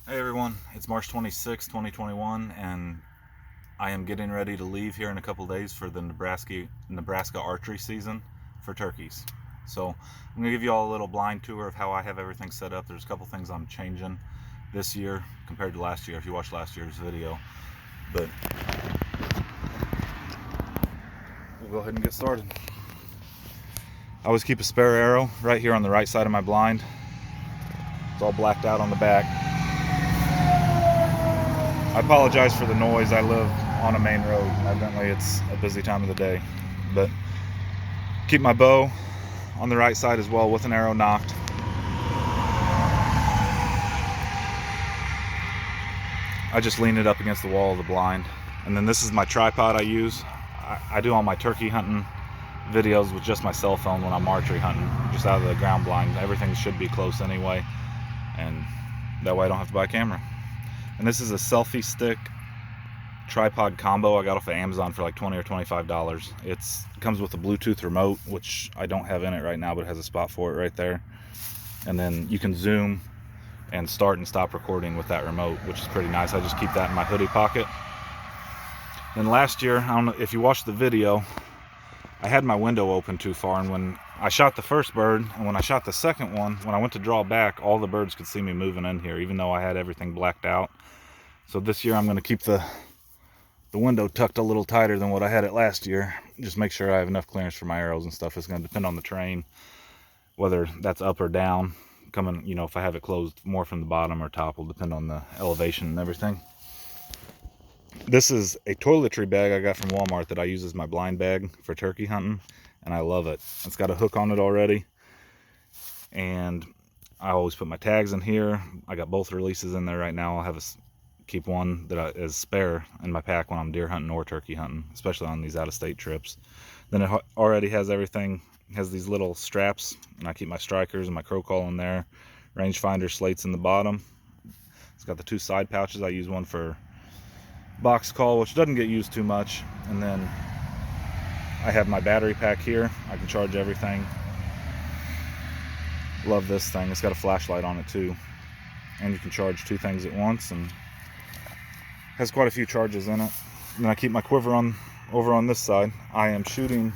Hey everyone, it's March 26, 2021, and I am getting ready to leave here in a couple days for the Nebraska archery season for turkeys. So I'm going to give you all a little blind tour of how I have everything set up. There's a couple things I'm changing this year compared to last year if you watched last year's video. But we'll go ahead and get started. I always keep a spare arrow right here on the right side of my blind. It's all blacked out on the back. I apologize for the noise. I live on a main road. Evidently it's a busy time of the day. But keep my bow on the right side as well with an arrow knocked. I just lean it up against the wall of the blind. And then this is my tripod I use. I do all my turkey hunting videos with just my cell phone when I'm archery hunting, just out of the ground blind. Everything should be close anyway, and that way I don't have to buy a camera. And this is a selfie stick tripod combo I got off of Amazon for like $20 or $25. It comes with a Bluetooth remote, which I don't have in it right now, but it has a spot for it right there. And then you can zoom and start and stop recording with that remote, which is pretty nice. I just keep that in my hoodie pocket. Then last year, I don't know if you watched the video, I had my window open too far, and when I shot the first bird and when I shot the second one, when I went to draw back, all the birds could see me moving in here, even though I had everything blacked out. So this year I'm going to keep the window tucked a little tighter than what I had it last year. Just make sure I have enough clearance for my arrows and stuff. It's going to depend on the terrain, whether that's up or down. Coming, you know, if I have it closed more from the bottom or top will depend on the elevation and everything. This is a toiletry bag I got from Walmart that I use as my blind bag for turkey hunting, and I love it. It's got a hook on it already, and I always put my tags in here. I got both releases in there right now. I'll have keep one that is spare in my pack when I'm deer hunting or turkey hunting, especially on these out-of-state trips. Then it already has everything. It has these little straps, and I keep my strikers and my crow call in there. Rangefinder slates in the bottom. It's got the two side pouches. I use one for box call, which doesn't get used too much, and then I have my battery pack here. I can charge everything. Love this thing. It's got a flashlight on it too, and you can charge two things at once, and has quite a few charges in it. And then I keep my quiver over on this side. I am shooting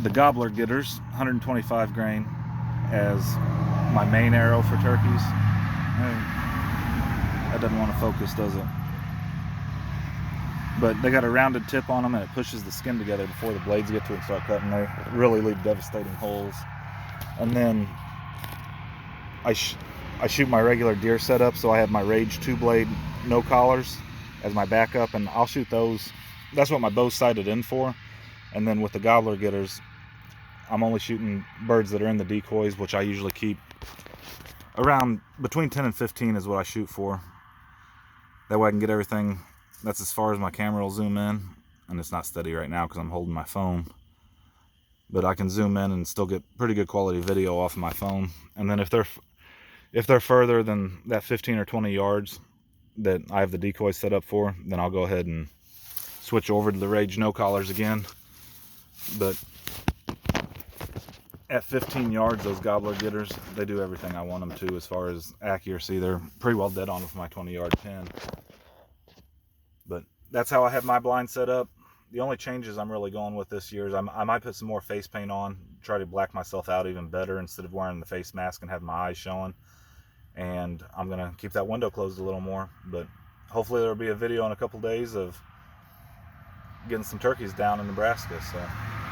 the Gobbler getters, 125 grain, as my main arrow for turkeys. That doesn't want to focus, does it? But they got a rounded tip on them, and it pushes the skin together before the blades get to it and start cutting. They really leave devastating holes. And then I shoot my regular deer setup, so I have my Rage 2-blade no collars as my backup, and I'll shoot those. That's what my bow's sighted in for. And then with the Gobbler getters, I'm only shooting birds that are in the decoys, which I usually keep around between 10 and 15 is what I shoot for. That way I can get everything. That's as far as my camera will zoom in, and it's not steady right now because I'm holding my phone. But I can zoom in and still get pretty good quality video off of my phone. And then if they're further than that 15 or 20 yards that I have the decoy set up for, then I'll go ahead and switch over to the Rage no collars again. But at 15 yards, those Gobbler getters, they do everything I want them to as far as accuracy. They're pretty well dead on with my 20-yard pin. But that's how I have my blind set up. The only changes I'm really going with this year is I might put some more face paint on, try to black myself out even better instead of wearing the face mask and have my eyes showing. And I'm going to keep that window closed a little more. But hopefully there'll be a video in a couple days of getting some turkeys down in Nebraska. So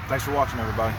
thanks for watching, everybody.